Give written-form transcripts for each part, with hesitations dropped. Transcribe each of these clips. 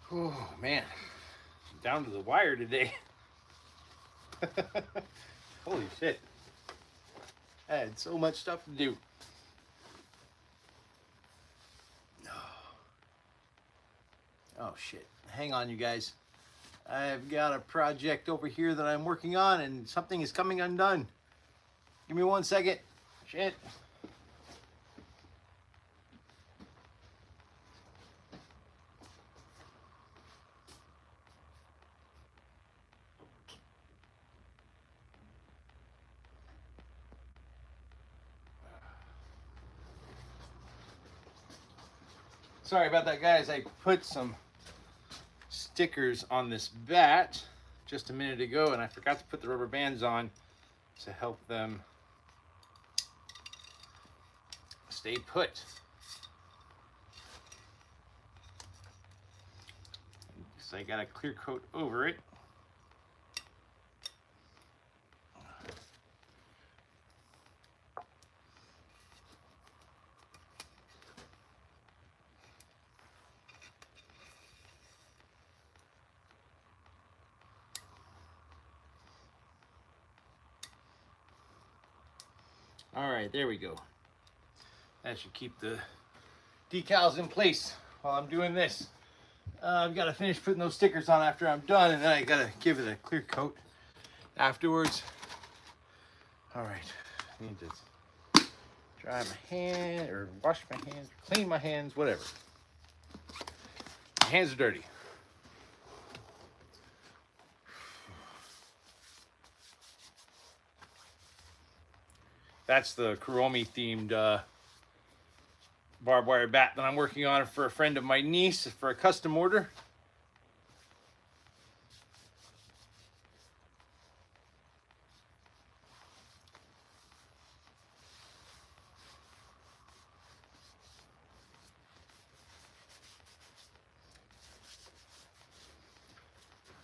Oh man, down to the wire today. Holy shit. I had so much stuff to do. Oh shit. Hang on, you guys. I've got a project over here that I'm working on and something is coming undone. Give me 1 second. Shit. Sorry about that, guys. I put some stickers on this bat just a minute ago and I forgot to put the rubber bands on to help them stay put. So I got a clear coat over it. All right, there we go. That should keep the decals in place while I'm doing this. I've got to finish putting those stickers on after I'm done, and then I got to give it a clear coat afterwards. All right, I need to dry my hand or wash my hands, clean my hands, whatever. My hands are dirty. That's the Kuromi themed barbed wire bat that I'm working on for a friend of my niece for a custom order.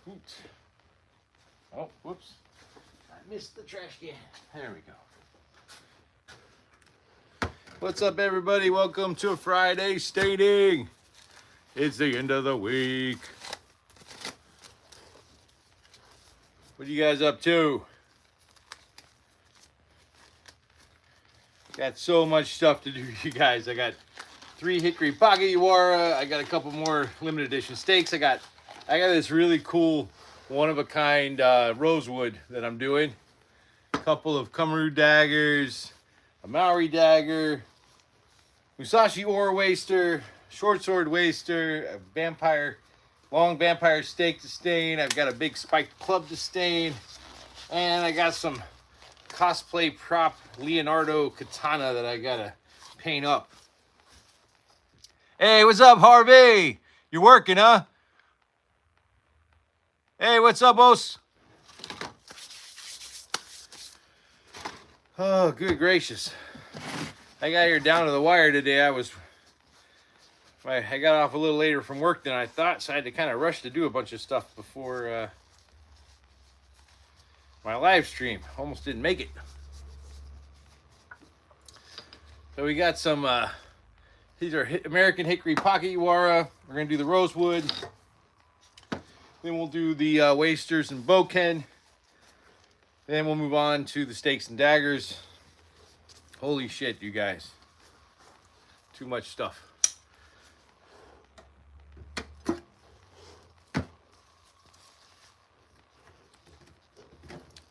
Oops. Oh, whoops. I missed the trash can. There we go. What's up, everybody? Welcome to a Friday staining. It's the end of the week. What are you guys up to? Got so much stuff to do, you guys. I got 3 hickory pocket Iwara. I got a couple more limited edition stakes. I got this really cool one-of-a-kind rosewood that I'm doing. A couple of Kamaru daggers, a Maori dagger, Musashi ore waster, short sword waster, a long vampire stake to stain. I've got a big spiked club to stain, and I got some cosplay prop Leonardo katana that I gotta paint up. Hey, what's up, Harvey? You working, huh? Hey, what's up, Os? Oh, good gracious. I got here down to the wire today. I got off a little later from work than I thought, so I had to kind of rush to do a bunch of stuff before my live stream. Almost didn't make it. So we got some, these are American Hickory Pocket Iwara. We're going to do the rosewood. Then we'll do the wasters and bokken. Then we'll move on to the stakes and daggers. Holy shit, you guys. Too much stuff.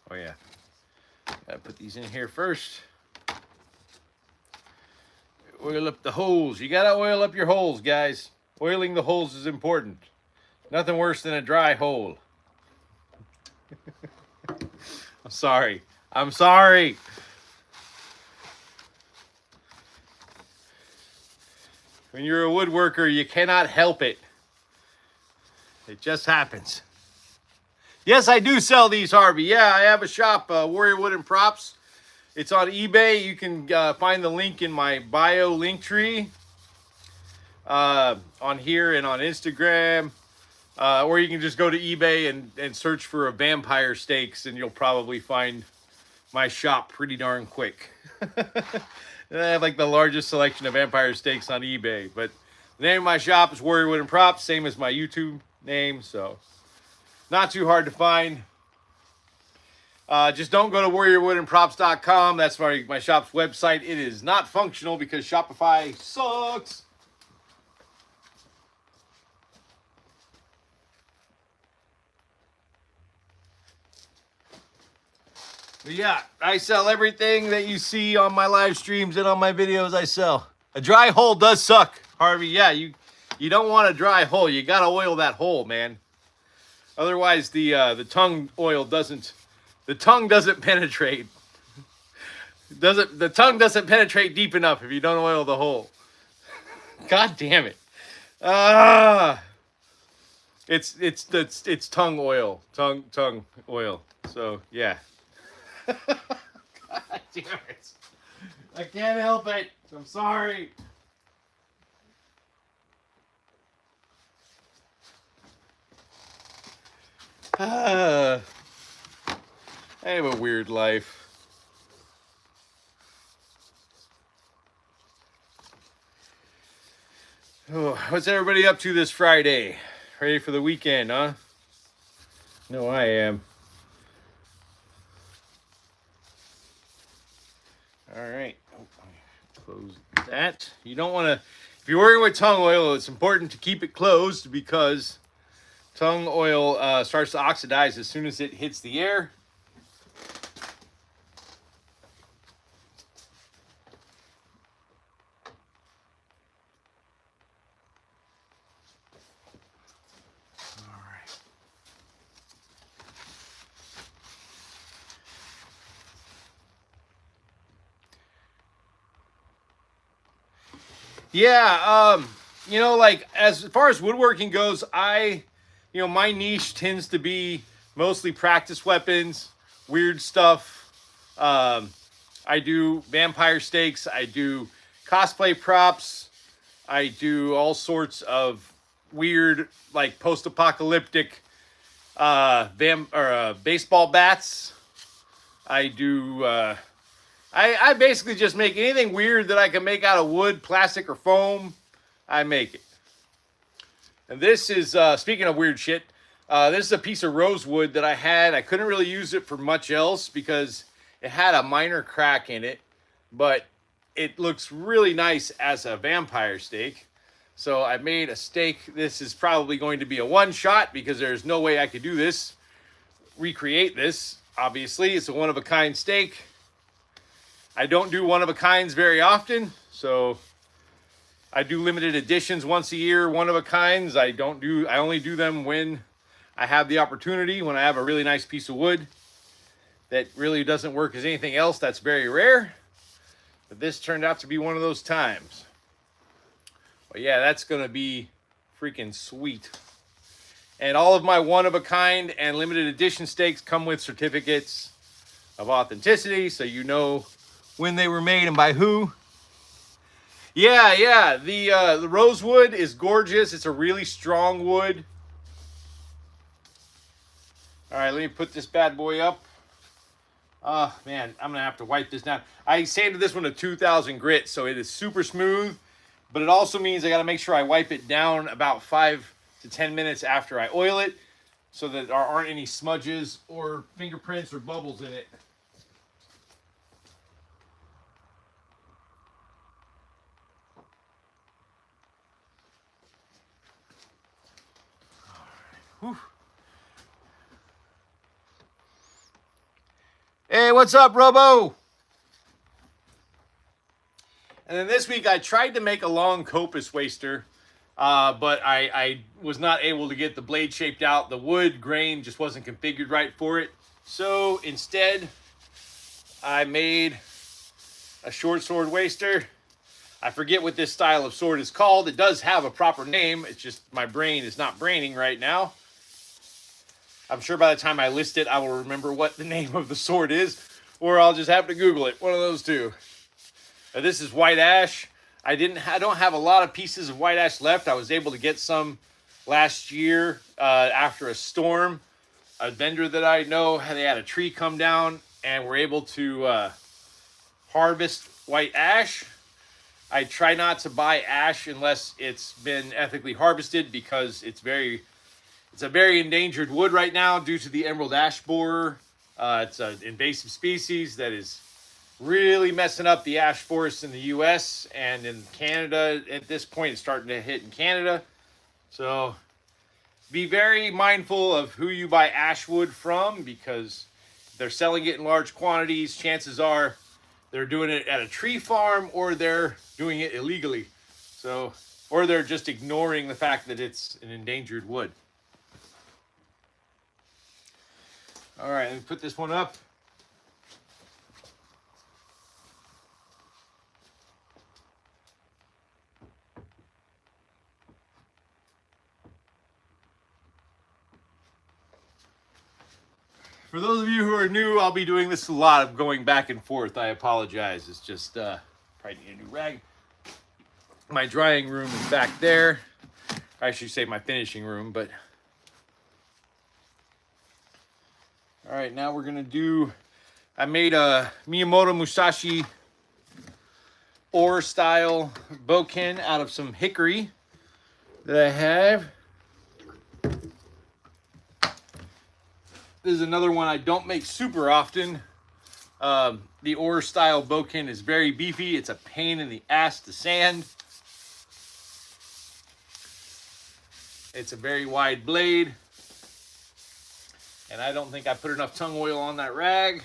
Oh yeah. Gotta put these in here first. Oil up the holes. You gotta oil up your holes, guys. Oiling the holes is important. Nothing worse than a dry hole. I'm sorry. I'm sorry. When you're a woodworker, you cannot help it. It just happens. Yes, I do sell these, Harvey. Yeah, I have a shop, Warrior Wooden Props. It's on eBay. You can find the link in my bio link tree on here and on Instagram. Or you can just go to eBay and search for a vampire stakes, and you'll probably find my shop pretty darn quick. I have like the largest selection of vampire stakes on eBay, but The name of my shop is Warrior Wood and Props, same as my YouTube name, so not too hard to find. Just don't go to warriorwoodandprops.com. That's my shop's website. It is not functional because Shopify sucks. But yeah, I sell everything that you see on my live streams and on my videos. I sell. A dry hole does suck, Harvey. Yeah, you don't want a dry hole. You gotta oil that hole, man. Otherwise, the tongue oil doesn't. The tongue doesn't penetrate. The tongue doesn't penetrate deep enough if you don't oil the hole. God damn it. It's tongue oil. Tongue oil. So yeah. God damn it. I can't help it. I'm sorry. I have a weird life. Oh, what's everybody up to this Friday? Ready for the weekend, huh? No, I am. All right. Close that. You don't want to, if you're working with tongue oil, it's important to keep it closed because tongue oil starts to oxidize as soon as it hits the air. Yeah, you know, like as far as woodworking goes, my niche tends to be mostly practice weapons, weird stuff. I do vampire stakes, I do cosplay props, I do all sorts of weird, like post-apocalyptic baseball bats. I do. I basically just make anything weird that I can make out of wood, plastic, or foam. I make it. And this is, speaking of weird shit, this is a piece of rosewood that I had. I couldn't really use it for much else because it had a minor crack in it. But it looks really nice as a vampire stake. So I made a stake. This is probably going to be a one-shot because there's no way I could do this. Recreate this, obviously. It's a one-of-a-kind stake. I don't do one-of-a-kinds very often, so I do limited editions once a year, one-of-a-kinds. I only do them when I have the opportunity, when I have a really nice piece of wood that really doesn't work as anything else. That's very rare, but this turned out to be one of those times. But yeah, that's going to be freaking sweet. And all of my one-of-a-kind and limited edition stakes come with certificates of authenticity, so you know when they were made and by who. Yeah, the rosewood is gorgeous. It's a really strong wood. All right, let me put this bad boy up. Oh, man, I'm going to have to wipe this down. I sanded this one to 2000 grit, so it is super smooth, but it also means I got to make sure I wipe it down about 5 to 10 minutes after I oil it so that there aren't any smudges or fingerprints or bubbles in it. Whew. Hey, what's up, Robo? And then this week I tried to make a long coppice waster, but I was not able to get the blade shaped out. The wood grain just wasn't configured right for it. So instead, I made a short sword waster. I forget what this style of sword is called. It does have a proper name. It's just my brain is not braining right now. I'm sure by the time I list it, I will remember what the name of the sword is, or I'll just have to Google it. One of those two. This is white ash. I don't have a lot of pieces of white ash left. I was able to get some last year after a storm. A vendor that I know, they had a tree come down and were able to harvest white ash. I try not to buy ash unless it's been ethically harvested, because it's a very endangered wood right now due to the emerald ash borer. It's an invasive species that is really messing up the ash forests in the U.S. and in Canada. At this point, it's starting to hit in Canada. So be very mindful of who you buy ash wood from, because if they're selling it in large quantities, chances are they're doing it at a tree farm, or they're doing it illegally. So, or they're just ignoring the fact that it's an endangered wood. All right, let me put this one up. For those of you who are new, I'll be doing this a lot of going back and forth. I apologize. It's just probably need a new rag. My drying room is back there. I should say my finishing room, but all right, now we're gonna do. I made a Miyamoto Musashi ore style bokken out of some hickory that I have. This is another one I don't make super often. The ore style bokken is very beefy. It's a pain in the ass to sand. It's a very wide blade. And I don't think I put enough tung oil on that rag.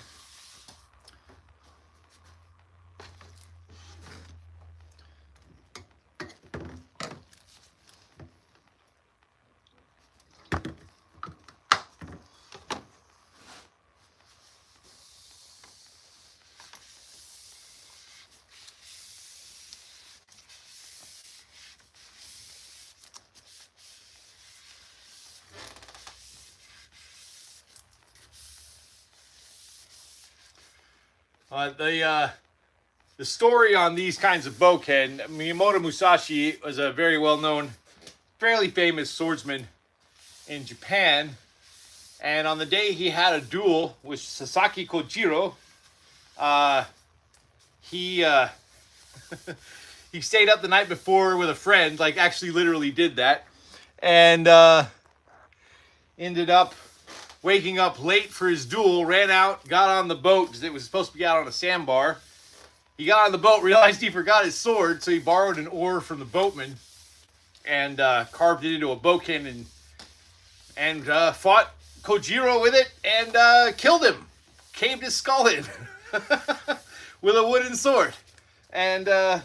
The story on these kinds of bokken, Miyamoto Musashi was a very well-known, fairly famous swordsman in Japan. And on the day he had a duel with Sasaki Kojiro, he he stayed up the night before with a friend, like actually literally did that, and ended up waking up late for his duel, ran out, got on the boat, because it was supposed to be out on a sandbar. He got on the boat, realized he forgot his sword, so he borrowed an oar from the boatman and carved it into a bokken and fought Kojiro with it and killed him. Caved his skull in with a wooden sword. And so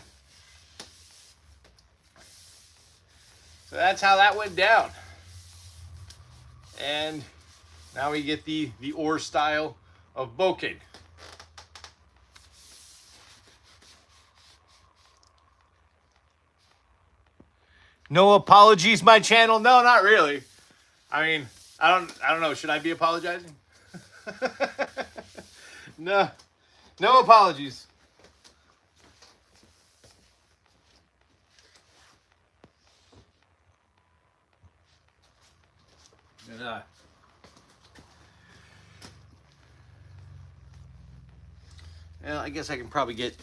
that's how that went down. And now we get the ore style of bokken. No apologies, my channel. No, not really. I mean, I don't know. Should I be apologizing? No apologies. And, well, I guess I can probably get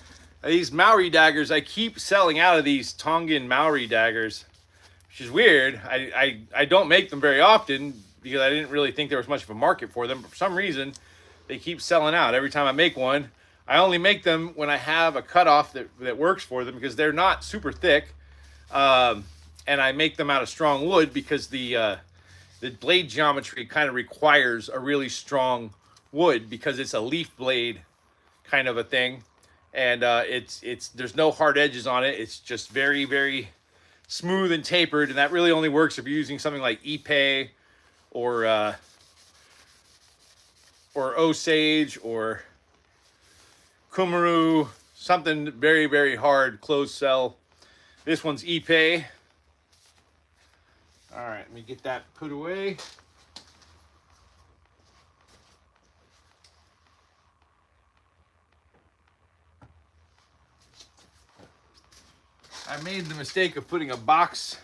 these Maori daggers. I keep selling out of these Tongan Maori daggers, which is weird. I don't make them very often because I didn't really think there was much of a market for them. But for some reason, they keep selling out. Every time I make one, I only make them when I have a cutoff that works for them, because they're not super thick. And I make them out of strong wood because the blade geometry kind of requires a really strong wood, because it's a leaf blade kind of a thing. And there's no hard edges on it. It's just very, very smooth and tapered, and that really only works if you're using something like Ipe or Osage or Kumaru, something very, very hard closed cell. This one's Ipe. All right, let me get that put away. I made the mistake of putting a box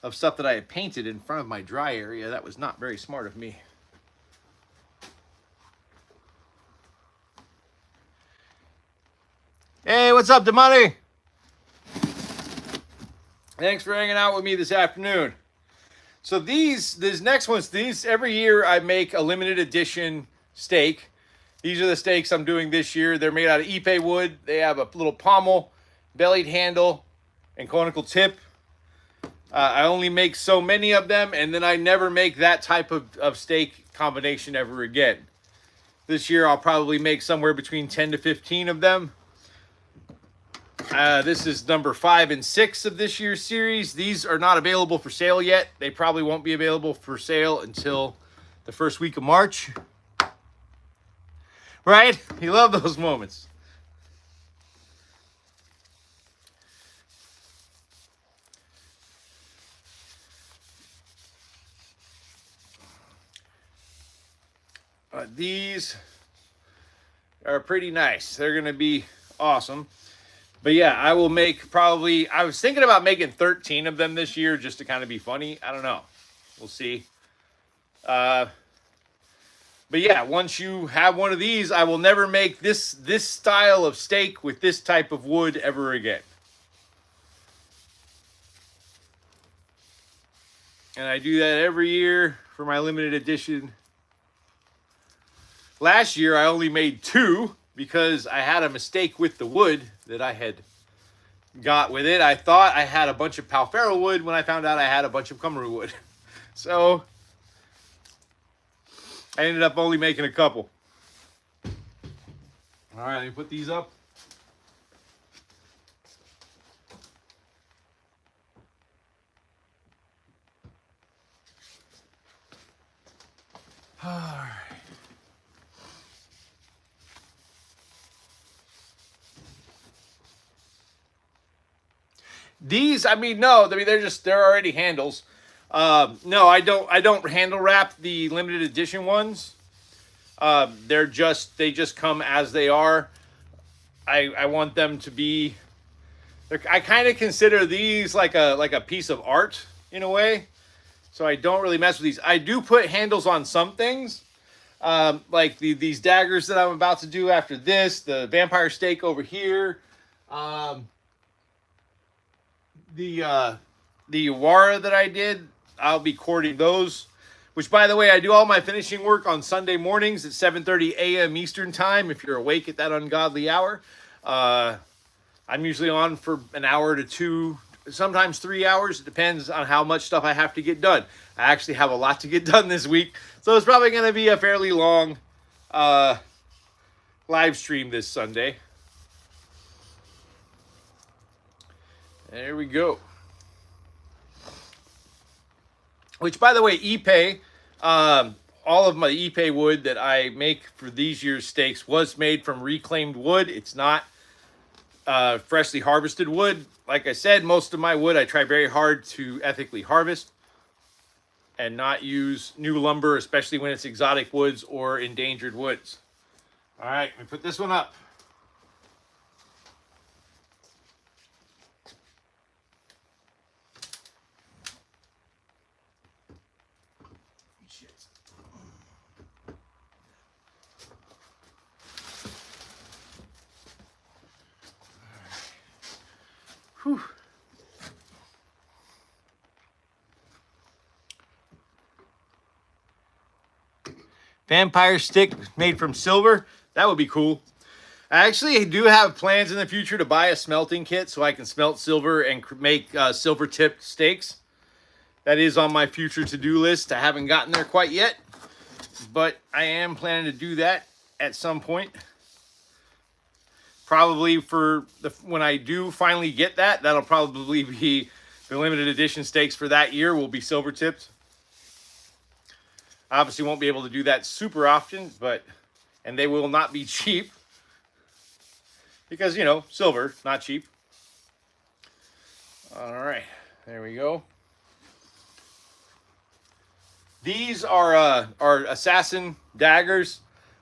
of stuff that I had painted in front of my dry area. That was not very smart of me. Hey, what's up, Damani? Thanks for hanging out with me this afternoon. So these next ones, these every year I make a limited edition stake. These are the stakes I'm doing this year. They're made out of ipe wood. They have a little pommel, bellied handle, and conical tip. I only make so many of them, and then I never make that type of stake combination ever again. This year I'll probably make somewhere between 10 to 15 of them. This is number 5 and 6 of this year's series. These are not available for sale yet. They probably won't be available for sale until the first week of March. Right? You love those moments. These are pretty nice. They're going to be awesome. But yeah, I will make probably, I was thinking about making 13 of them this year just to kind of be funny. I don't know. We'll see. But yeah, once you have one of these, I will never make this style of stake with this type of wood ever again. And I do that every year for my limited edition. Last year, I only made 2 because I had a mistake with the wood that I had got with it. I thought I had a bunch of Palfero wood when I found out I had a bunch of Kummeru wood. So I ended up only making a couple. All right, let me put these up. All right. These, I mean, no, I mean they're already handles. No, I don't handle wrap the limited edition ones. They just come as they are. I want them to be. I kind of consider these like a piece of art in a way. So I don't really mess with these. I do put handles on some things, like these daggers that I'm about to do after this. The vampire stake over here. The Iwara that I did, I'll be cording those. Which, by the way, I do all my finishing work on Sunday mornings at 7:30 a.m. Eastern Time. If you're awake at that ungodly hour, I'm usually on for an hour to 2, sometimes 3 hours. It depends on how much stuff I have to get done. I actually have a lot to get done this week, so it's probably going to be a fairly long live stream this Sunday. There we go. Which, by the way, ipe, all of my ipe wood that I make for these year's stakes was made from reclaimed wood. It's not freshly harvested wood. Like I said, most of my wood I try very hard to ethically harvest and not use new lumber, especially when it's exotic woods or endangered woods. All right, let me put this one up. Whew. Vampire stick made from silver. That would be cool. I actually do have plans in the future to buy a smelting kit so I can smelt silver and make silver tipped stakes. That is on my future to-do list. I haven't gotten there quite yet, but I am planning to do that at some point. Probably for when I do finally get that, that'll probably be the limited edition stakes for that year will be silver tipped. I obviously won't be able to do that super often, and they will not be cheap because, you know, silver, not cheap. All right, there we go. These are assassin daggers.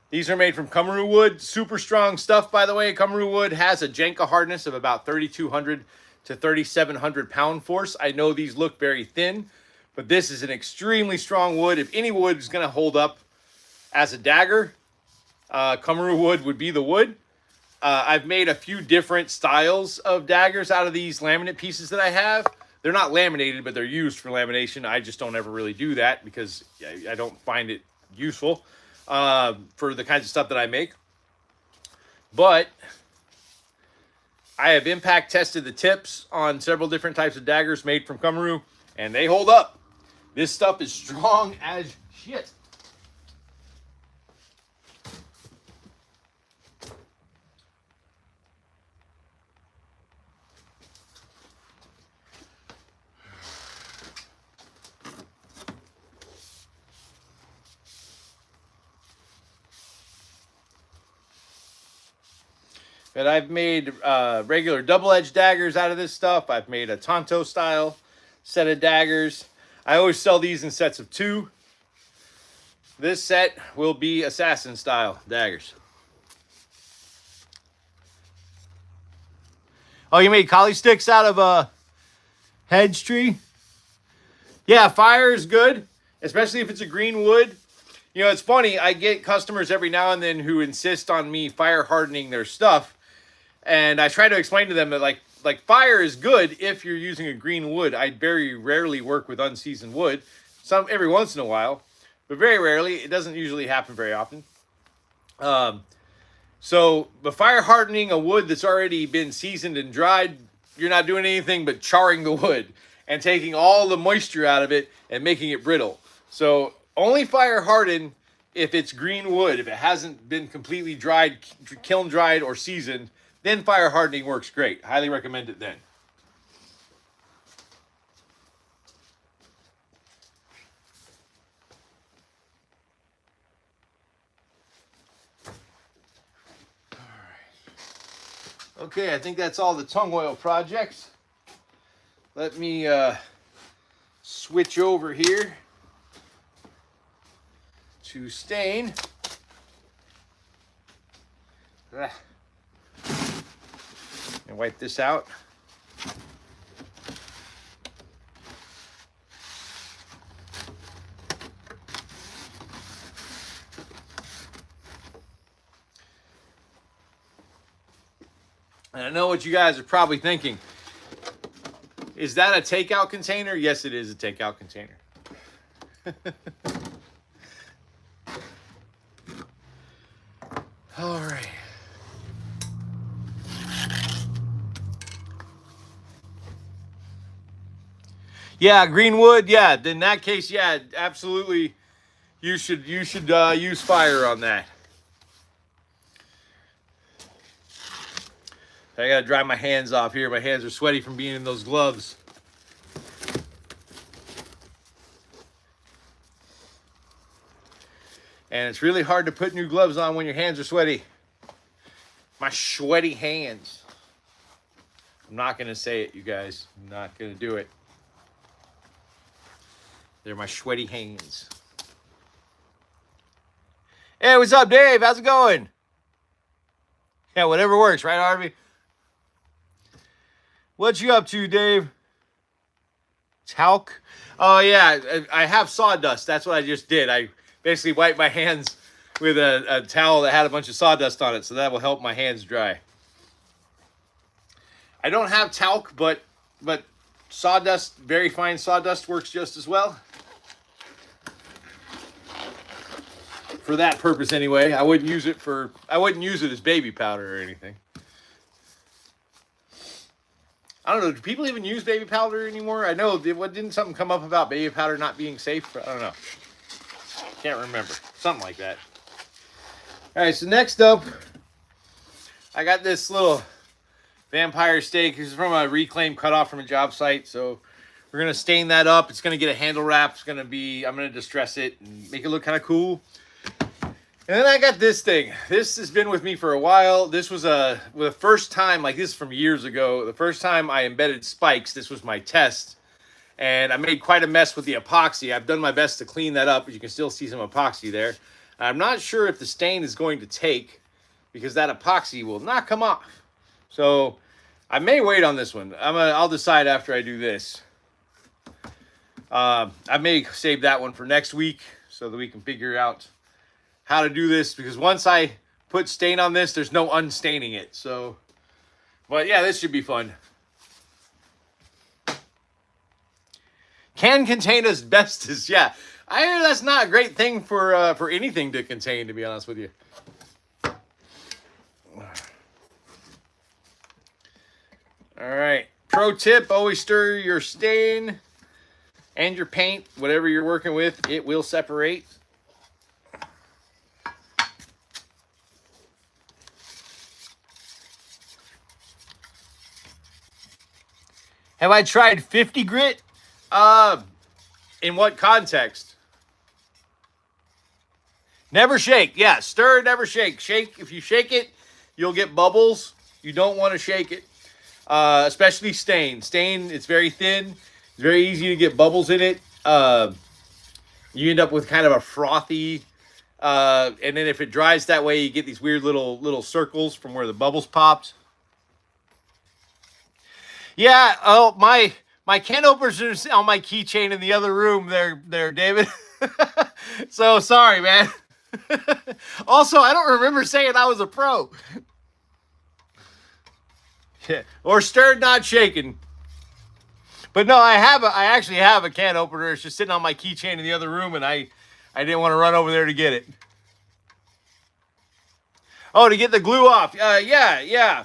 These are made from Kummeru wood. Super strong stuff, by the way. Kummeru wood has a Jenka hardness of about 3,200 to 3,700 pound force. I know these look very thin, but this is an extremely strong wood. If any wood is going to hold up as a dagger, Kummeru wood would be the wood. I've made a few different styles of daggers out of these laminate pieces that I have. they're not laminated, but they're used for lamination. I just don't ever really do that because I don't find it useful for the kinds of stuff that I make. But I have impact tested the tips on several different types of daggers made from Kummeru, and they hold up. This stuff is strong as shit. But I've made regular double-edged daggers out of this stuff. I've made a Tonto style set of daggers. I always sell these in sets of 2. This set will be assassin style daggers. Oh, you made collie sticks out of a hedge tree? Yeah, fire is good, especially if it's a green wood. You know, it's funny, I get customers every now and then who insist on me fire hardening their stuff. And I try to explain to them that like fire is good if you're using a green wood. I very rarely work with unseasoned wood. Every once in a while, but very rarely. It doesn't usually happen very often. So the fire hardening a wood that's already been seasoned and dried, you're not doing anything but charring the wood and taking all the moisture out of it and making it brittle. So only fire harden if it's green wood. If it hasn't been completely dried, kiln dried, or seasoned, then fire hardening works great. Highly recommend it then. All right. Okay, I think that's all the tung oil projects. Let me switch over here to stain. And wipe this out. And I know what you guys are probably thinking. Is that a takeout container? Yes, it is a takeout container. All right. Yeah, green wood. Yeah, in that case, yeah, absolutely. You should use fire on that. I gotta dry my hands off here. My hands are sweaty from being in those gloves. And it's really hard to put new gloves on when your hands are sweaty. My sweaty hands. I'm not gonna say it, you guys. I'm not gonna do it. They're my sweaty hands. Hey, what's up, Dave? How's it going? Yeah, whatever works, right, Harvey? What you up to, Dave? Talc? Oh, yeah, I have sawdust. That's what I just did. I basically wiped my hands with a towel that had a bunch of sawdust on it, so that will help my hands dry. I don't have talc, but sawdust, very fine sawdust, works just as well. For that purpose anyway. I wouldn't use it as baby powder or anything. I don't know, do people even use baby powder anymore? I know, didn't something come up about baby powder not being safe? I don't know. Can't remember. Something like that. Alright, so next up, I got this little vampire steak. This is from a reclaimed cutoff from a job site, so we're going to stain that up. It's going to get a handle wrap. I'm going to distress it and make it look kind of cool. And then I got this thing. This has been with me for a while. This was the first time, like this is from years ago, the first time I embedded spikes. This was my test. And I made quite a mess with the epoxy. I've done my best to clean that up, but you can still see some epoxy there. I'm not sure if the stain is going to take because that epoxy will not come off. So I may wait on this one. I'll decide after I do this. I may save that one for next week so that we can figure out how to do this, because once I put stain on this, there's no unstaining it. So, but yeah, this should be fun. Can contain asbestos. Yeah, I hear that's not a great thing for anything to contain, to be honest with you. All right. Pro tip, always stir your stain and your paint, whatever you're working with, it will separate. Have I tried 50 grit? In what context? Never shake. Yeah, stir, never shake. Shake. If you shake it, you'll get bubbles. You don't want to shake it. Especially stain. Stain, it's very thin. It's very easy to get bubbles in it. You end up with kind of a frothy, and then if it dries that way, you get these weird little circles from where the bubbles popped. Yeah. Oh, my can openers are on my keychain in the other room. There, David. So sorry, man. Also, I don't remember saying I was a pro. Yeah. Or stirred, not shaken. But no, I actually have a can opener. It's just sitting on my keychain in the other room, and I didn't want to run over there to get it. Oh, to get the glue off. Yeah.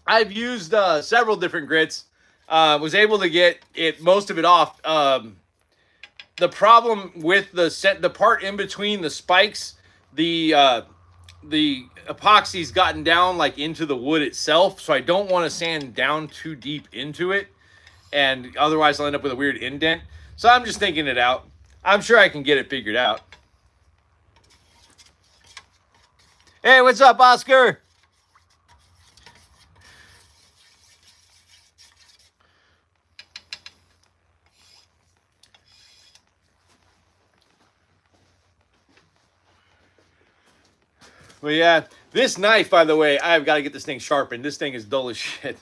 I've used several different grits. Was able to get most of it off. The problem with the part in between the spikes, the epoxy's gotten down like into the wood itself, so I don't want to sand down too deep into it, and otherwise I'll end up with a weird indent. So I'm just thinking it out. I'm sure I can get it figured out. Hey, what's up, Oscar? Well, yeah, this knife, by the way, I've got to get this thing sharpened. This thing is dull as shit.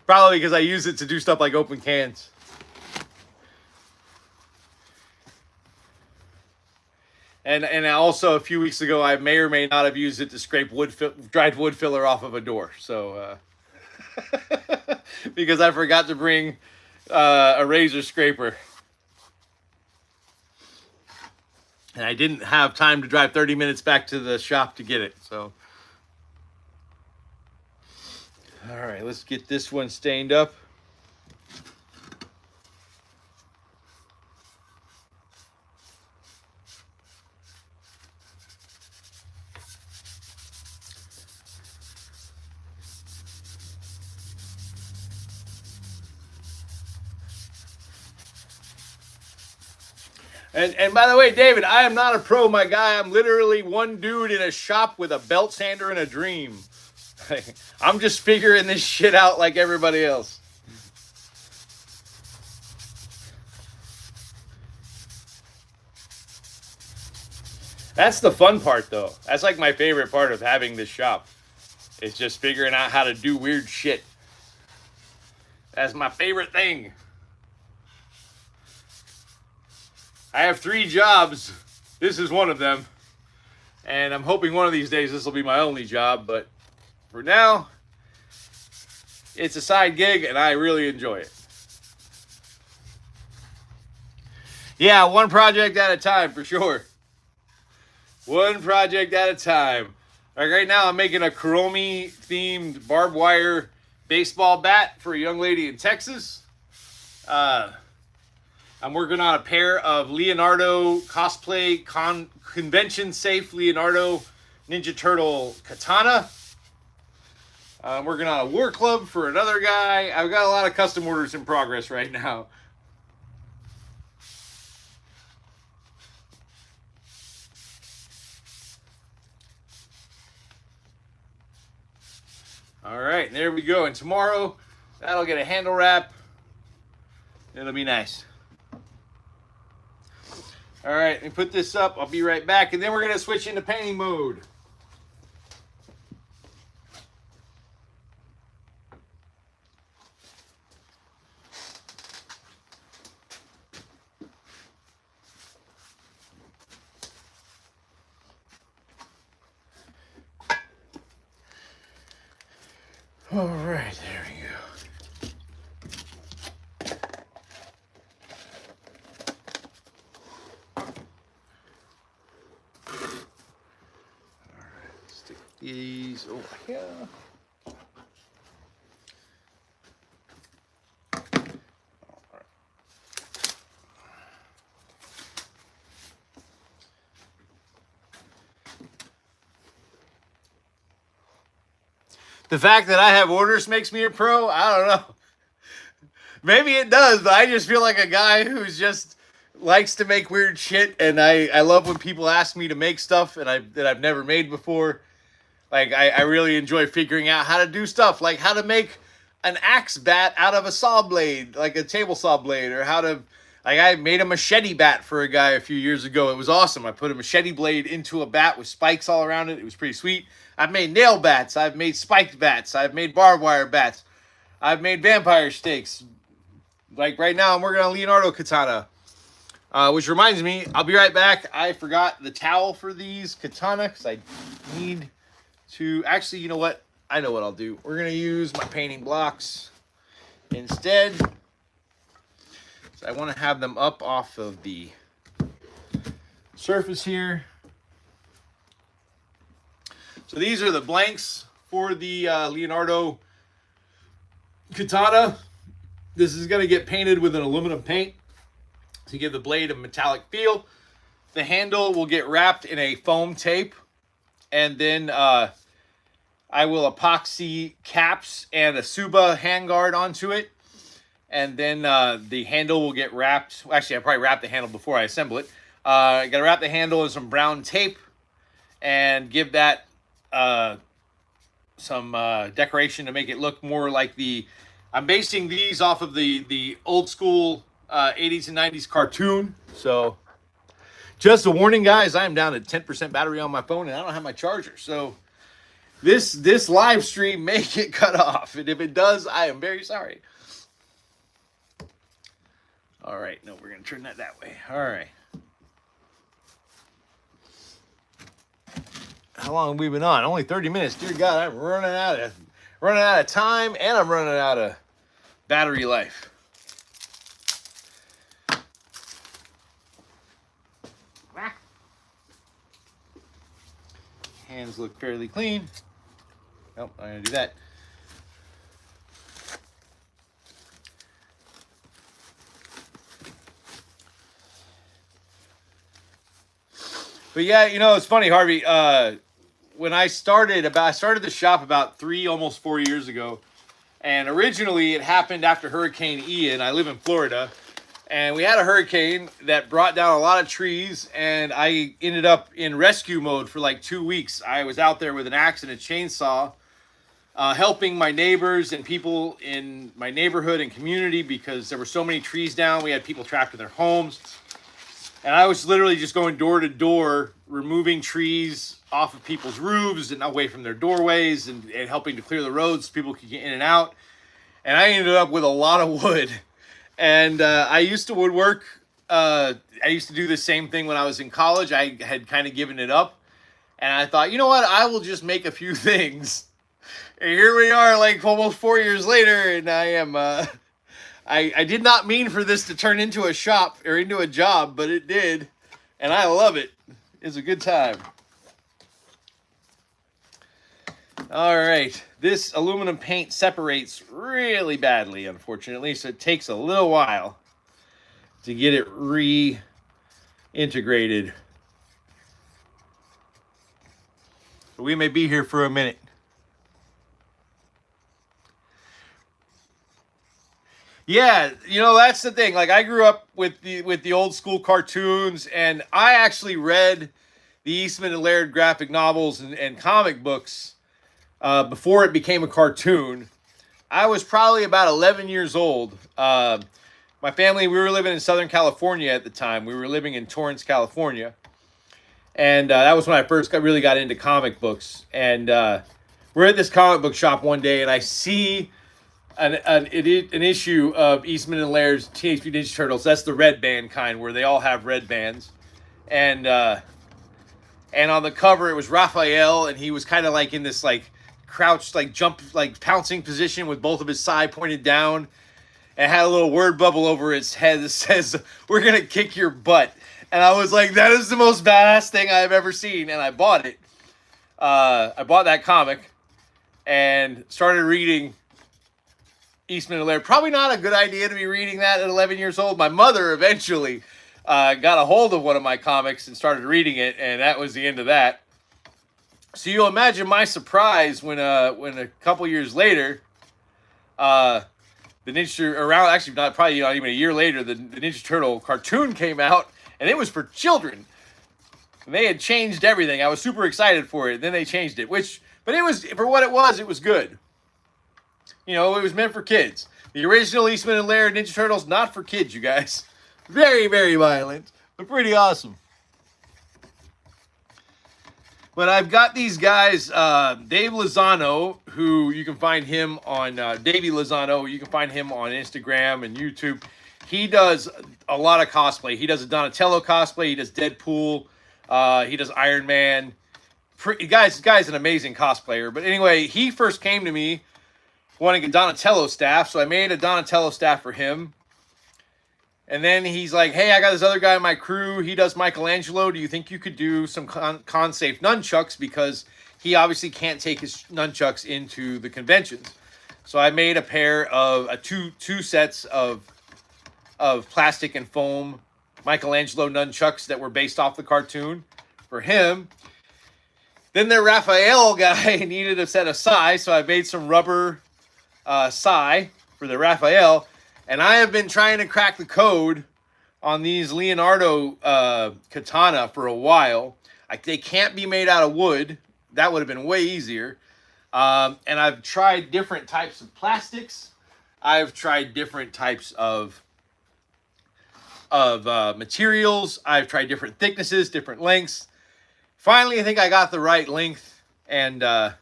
Probably because I use it to do stuff like open cans. And also a few weeks ago, I may or may not have used it to scrape dried wood filler off of a door. So, because I forgot to bring a razor scraper. And I didn't have time to drive 30 minutes back to the shop to get it. So, all right, let's get this one stained up. And by the way, David, I am not a pro, my guy. I'm literally one dude in a shop with a belt sander and a dream. I'm just figuring this shit out like everybody else. That's the fun part, though. That's like my favorite part of having this shop. It's just figuring out how to do weird shit. That's my favorite thing. I have 3 jobs. This is one of them. And I'm hoping one of these days this will be my only job. But for now, it's a side gig and I really enjoy it. Yeah, one project at a time for sure. One project at a time. Like right now I'm making a Kuromi themed barbed wire baseball bat for a young lady in Texas. I'm working on a pair of Leonardo cosplay convention safe Leonardo Ninja Turtle katana. I'm working on a war club for another guy. I've got a lot of custom orders in progress right now. All right, there we go. And tomorrow, that'll get a handle wrap. It'll be nice. All right, let me put this up. I'll be right back. And then we're going to switch into painting mode. All right, there we go. these over here. The fact that I have orders makes me a pro? I don't know. Maybe it does, but I just feel like a guy who's just likes to make weird shit, and I love when people ask me to make stuff that I've never made before. Like, I really enjoy figuring out how to do stuff, like how to make an axe bat out of a saw blade, like a table saw blade, or how to, like, I made a machete bat for a guy a few years ago. It was awesome. I put a machete blade into a bat with spikes all around it. It was pretty sweet. I've made nail bats. I've made spiked bats. I've made barbed wire bats. I've made vampire stakes. Like right now, I'm working on Leonardo katana. Which reminds me, I'll be right back. I forgot the towel for these katana because I need to... Actually, you know what? I know what I'll do. We're going to use my painting blocks instead. So I want to have them up off of the surface here. So these are the blanks for the Leonardo katana. This is going to get painted with an aluminum paint to give the blade a metallic feel. The handle will get wrapped in a foam tape, and then I will epoxy caps and a Suba handguard onto it, and then the handle will get wrapped. Actually, I probably wrap the handle before I assemble it. I got to wrap the handle in some brown tape and give that some decoration to make it look more like the... I'm basing these off of the old school 80s and 90s cartoon. So just a warning, guys, I am down to 10% battery on my phone and I don't have my charger. So this live stream may get cut off. And if it does, I am very sorry. All right. No, we're going to turn that way. All right. How long have we been on? Only 30 minutes. Dear God, I'm running out of time, and I'm running out of battery life. Hands look fairly clean. Nope, I'm gonna do that. But yeah, you know, it's funny, Harvey. When I started the shop about almost 4 years ago, and originally it happened after Hurricane Ian. I live in Florida, and we had a hurricane that brought down a lot of trees, and I ended up in rescue mode for like 2 weeks. I was out there with an axe and a chainsaw, helping my neighbors and people in my neighborhood and community because there were so many trees down. We had people trapped in their homes. And I was literally just going door to door, removing trees off of people's roofs and away from their doorways and helping to clear the roads so people could get in and out. And I ended up with a lot of wood. And I used to woodwork. I used to do the same thing when I was in college. I had kind of given it up. And I thought, you know what? I will just make a few things. And here we are like almost 4 years later. And I am... I did not mean for this to turn into a shop or into a job, but it did. And I love it. It's a good time. All right. This aluminum paint separates really badly, unfortunately. So it takes a little while to get it reintegrated. But we may be here for a minute. Yeah, you know, that's the thing. Like, I grew up with the old school cartoons, and I actually read the Eastman and Laird graphic novels and comic books before it became a cartoon. I was probably about 11 years old. My family, we were living in Southern California at the time. We were living in Torrance, California. And that was when I first really got into comic books. And we're at this comic book shop one day, and I see... An issue of Eastman and Laird's Teenage Mutant Ninja Turtles. That's the red band kind, where they all have red bands. And on the cover, it was Raphael, and he was kind of like in this like crouched, like jump, like pouncing position with both of his side pointed down, and had a little word bubble over his head that says, "We're gonna kick your butt." And I was like, that is the most badass thing I've ever seen, and I bought it. I bought that comic and started reading Eastman and Laird. Probably not a good idea to be reading that at 11 years old. My mother eventually got a hold of one of my comics and started reading it, and that was the end of that. So you'll imagine my surprise when a couple years later, the Ninja around actually probably not even a year later, the Ninja Turtle cartoon came out, and it was for children. And they had changed everything. I was super excited for it. Then they changed it, but it was, for what it was good. You know, it was meant for kids. The original Eastman and Laird Ninja Turtles, not for kids, you guys. Very, very violent, but pretty awesome. But I've got these guys, Dave Lozano, who you can find him on, Davey Lozano, you can find him on Instagram and YouTube. He does a lot of cosplay. He does a Donatello cosplay. He does Deadpool. He does Iron Man. Guy's an amazing cosplayer. But anyway, he first came to me wanting a Donatello staff, so I made a Donatello staff for him. And then he's like, hey, I got this other guy in my crew. He does Michelangelo. Do you think you could do some con-safe nunchucks? Because he obviously can't take his nunchucks into the conventions. So I made a pair of two sets of plastic and foam Michelangelo nunchucks that were based off the cartoon for him. Then their Raphael guy needed a set of sai, so I made some rubber sai for the Raphael. And I have been trying to crack the code on these Leonardo katana for a while. They can't be made out of wood. That would have been way easier. And I've tried different types of plastics. I've tried different types of materials. I've tried different thicknesses, different lengths. Finally, I think I got the right length, and I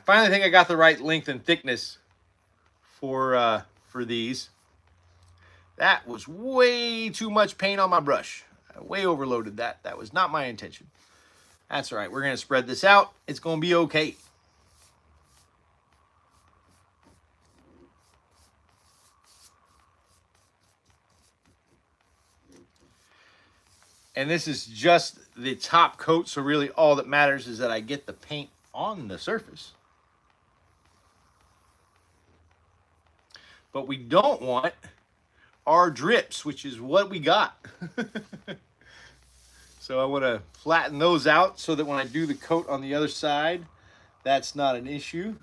finally think I got the right length and thickness for these. That was way too much paint on my brush. I way overloaded that. That was not my intention. That's all right. We're going to spread this out. It's going to be okay. And this is just the top coat, so really all that matters is that I get the paint on the surface. But we don't want our drips, which is what we got. So I want to flatten those out so that when I do the coat on the other side, that's not an issue.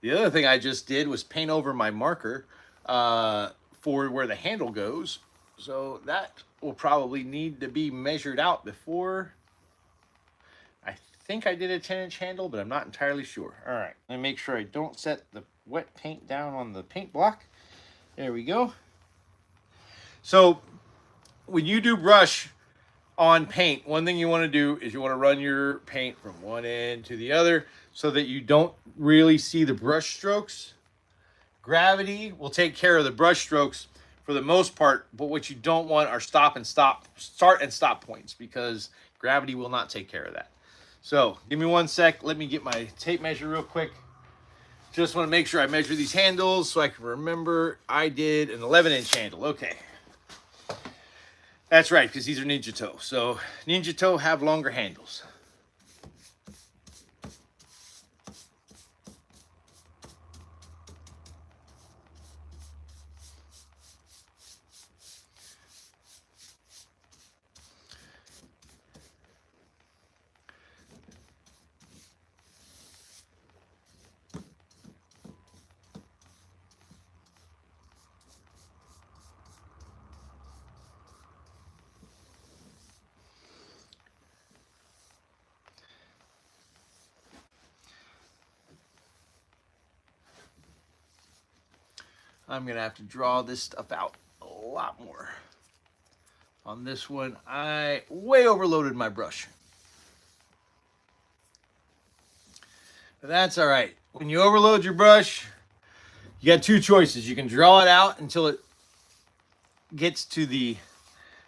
The other thing I just did was paint over my marker for where the handle goes. So that will probably need to be measured out before. I think I did a 10-inch handle, but I'm not entirely sure. All right, let me make sure I don't set the wet paint down on the paint block. There we go. So when you do brush on paint, one thing you want to do is you want to run your paint from one end to the other so that you don't really see the brush strokes. Gravity will take care of the brush strokes for the most part, but what you don't want are start and stop points, because gravity will not take care of that. So give me 1 sec. Let me get my tape measure real quick. Just want to make sure I measure these handles so I can remember I did an 11-inch handle. Okay. That's right, because these are Ninja Toe. So Ninja Toe have longer handles. I'm going to have to draw this stuff out a lot more. On this one, I way overloaded my brush. But that's all right. When you overload your brush, you got two choices. You can draw it out until it gets to the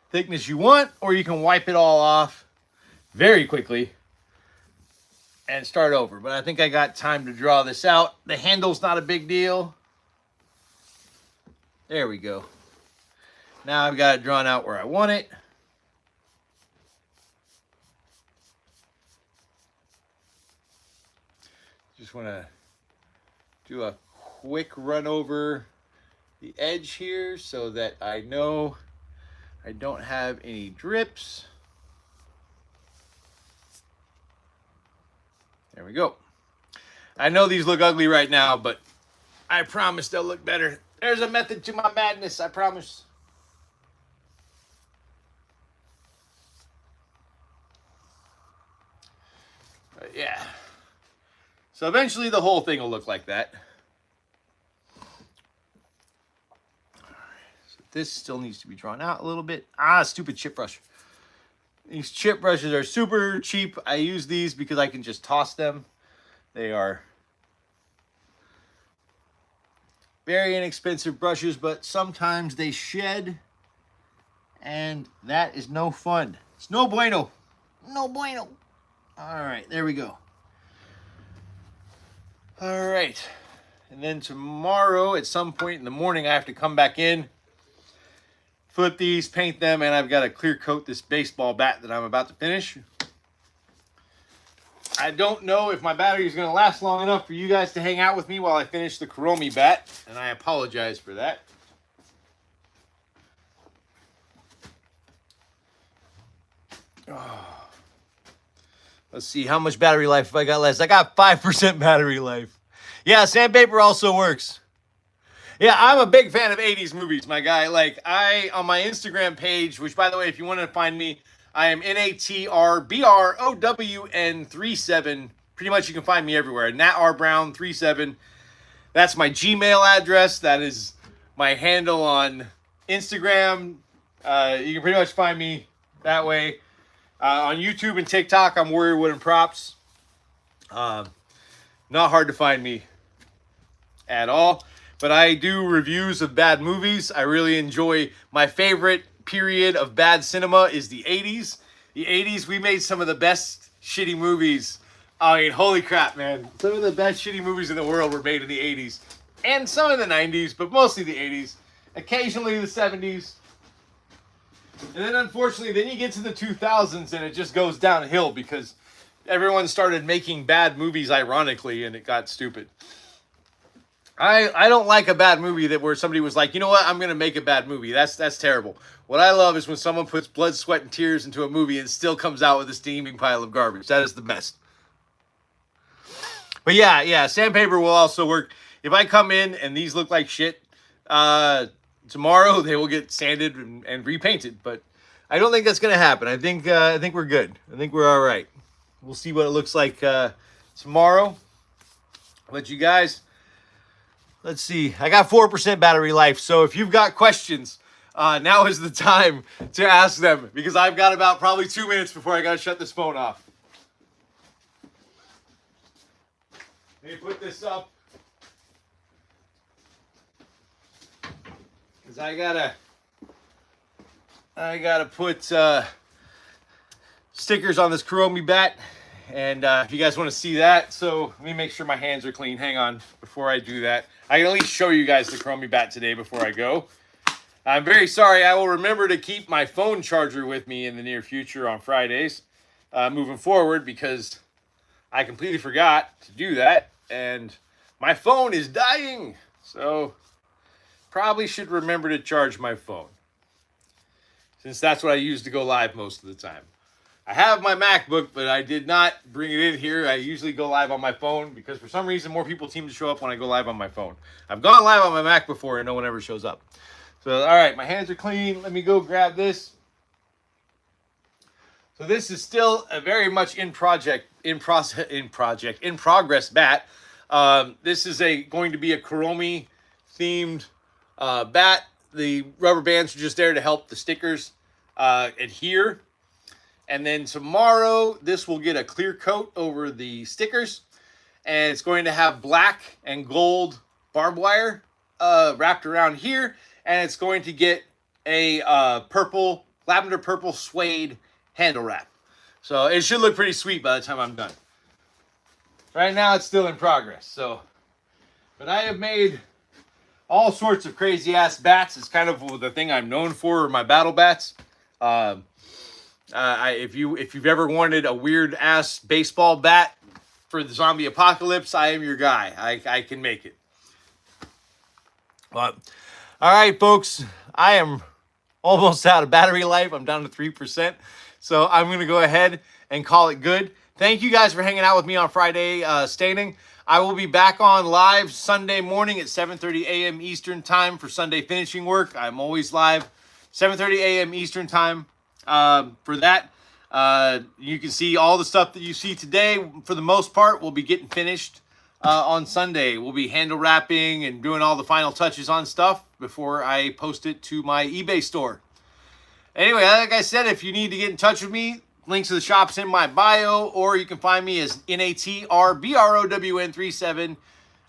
thickness you want, or you can wipe it all off very quickly and start over. But I think I got time to draw this out. The handle's not a big deal. There we go. Now I've got it drawn out where I want it. Just want to do a quick run over the edge here so that I know I don't have any drips. There we go. I know these look ugly right now, but I promise they'll look better. There's a method to my madness, I promise. But yeah. So eventually the whole thing will look like that. So this still needs to be drawn out a little bit. Ah, stupid chip brush. These chip brushes are super cheap. I use these because I can just toss them. They are very inexpensive brushes, but sometimes they shed, and that is no fun. It's no bueno. No bueno. All right, there we go. All right. And then tomorrow at some point in the morning, I have to come back in, flip these, paint them, and I've got to clear coat this baseball bat that I'm about to finish. I don't know if my battery is going to last long enough for you guys to hang out with me while I finish the Kuromi bat, and I apologize for that. Oh. Let's see, how much battery life have I got left? I got 5% battery life. Yeah, sandpaper also works. Yeah, I'm a big fan of 80s movies, my guy. Like, on my Instagram page, which, by the way, if you want to find me, I am NATRBROWN37. Pretty much you can find me everywhere. NatRBrown37. That's my Gmail address. That is my handle on Instagram. You can pretty much find me that way. On YouTube and TikTok, I'm Warrior Wooden Props. Not hard to find me at all. But I do reviews of bad movies. I really enjoy, my favorite period of bad cinema is the 80s. The 80s, we made some of the best shitty movies. I mean, holy crap, man. Some of the best shitty movies in the world were made in the 80s. And some in the 90s, but mostly the 80s. Occasionally the 70s. And then unfortunately, then you get to the 2000s and it just goes downhill because everyone started making bad movies ironically and it got stupid. I don't like a bad movie where somebody was like, you know what, I'm going to make a bad movie. That's terrible. What I love is when someone puts blood, sweat, and tears into a movie and still comes out with a steaming pile of garbage. That is the best. But yeah, sandpaper will also work. If I come in and these look like shit, tomorrow they will get sanded and repainted. But I don't think that's going to happen. I think we're good. I think we're all right. We'll see what it looks like tomorrow. But you guys... Let's see. I got 4% battery life. So if you've got questions, now is the time to ask them because I've got about probably 2 minutes before I got to shut this phone off. Let me put this up because I gotta put stickers on this Kuromi bat. And if you guys want to see that, so let me make sure my hands are clean. Hang on before I do that. I can at least show you guys the Kuromi bat today before I go. I'm very sorry. I will remember to keep my phone charger with me in the near future on Fridays moving forward because I completely forgot to do that. And my phone is dying. So probably should remember to charge my phone since that's what I use to go live most of the time. I have my MacBook, but I did not bring it in here. I usually go live on my phone because for some reason more people seem to show up when I go live on my phone. I've gone live on my Mac before and no one ever shows up. So, all right, my hands are clean. Let me go grab this. So this is still a very much in progress bat. This is going to be a Kuromi themed bat. The rubber bands are just there to help the stickers adhere. And then tomorrow, this will get a clear coat over the stickers. And it's going to have black and gold barbed wire wrapped around here. And it's going to get a lavender purple suede handle wrap. So it should look pretty sweet by the time I'm done. Right now, it's still in progress. But I have made all sorts of crazy ass bats. It's kind of the thing I'm known for, my battle bats. If you've ever wanted a weird ass baseball bat for the zombie apocalypse, I am your guy. I can make it. But all right, folks, I am almost out of battery life. I'm down to 3%. So I'm going to go ahead and call it good. Thank you guys for hanging out with me on Friday staining. I will be back on live Sunday morning at 7:30 a.m. Eastern time for Sunday finishing work. I'm always live 7:30 a.m. Eastern time for that. You can see all the stuff that you see today, for the most part, will be getting finished on Sunday. We'll be handle wrapping and doing all the final touches on stuff before I post it to my eBay store. Anyway, like I said, if you need to get in touch with me, links to the shop's in my bio, or you can find me as NATRBROWN37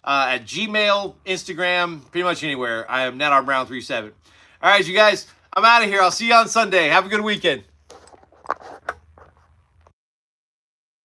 at Gmail, Instagram, pretty much anywhere. I am NetRBrown37. All right, you guys, I'm out of here. I'll see you on Sunday. Have a good weekend.